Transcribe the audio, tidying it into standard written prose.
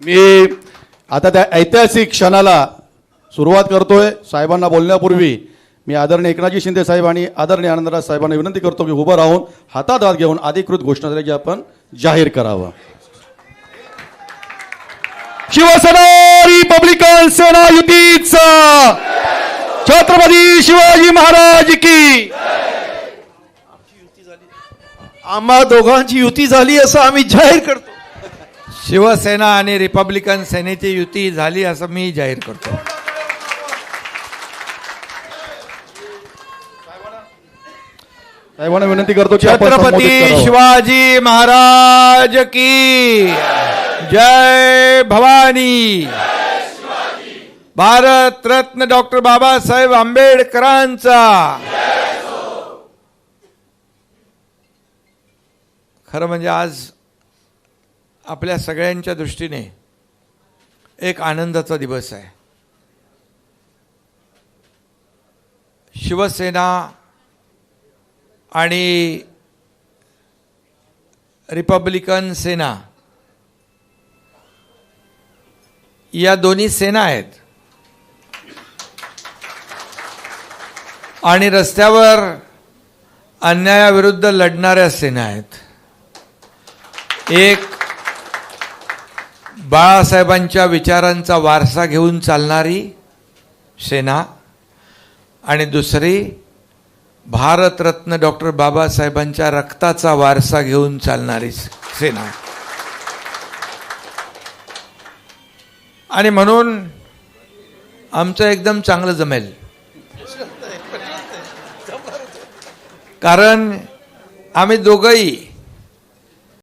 मी आता त्या ऐतिहासिक क्षणाला सुरुवात करतोय. साहेबांना बोलण्यापूर्वी मी आदरणीय एकनाथजी शिंदे साहेब आणि आदरणीय आनंदराज साहेबांना विनंती करतो की उभं राहून हातात हात घेऊन अधिकृत घोषणा झाली की आपण जाहीर करावं. शिवसेना रिपब्लिकन सेना युतीचा छत्रपती शिवाजी महाराज की. आम्हा दोघांची युती झाली असं आम्ही जाहीर करतो. शिवसेना आणि रिपब्लिकन सेनेची युती झाली असं मी जाहीर करतो. साहेबांना विनंती करतो की आपण संबोधित छत्रपती करावं. शिवाजी महाराज की जय भवानी. भारत रत्न डॉक्टर बाबासाहेब आंबेडकरांचा. खरं म्हणजे आज आपल्या सगळ्यांच्या दृष्टीने एक आनंदाचा दिवस आहे. शिवसेना आणि रिपब्लिकन सेना या दोन्ही सेना आहेत आणि रस्त्यावर अन्यायाविरुद्ध लढणाऱ्या सेना आहेत. एक बाळासाहेबांच्या विचारांचा वारसा घेऊन चालणारी सेना आणि दुसरी भारतरत्न डॉक्टर बाबासाहेबांच्या रक्ताचा वारसा घेऊन चालणारी सेना. आणि म्हणून आमचं एकदम चांगलं जमेल, कारण आम्ही दोघंही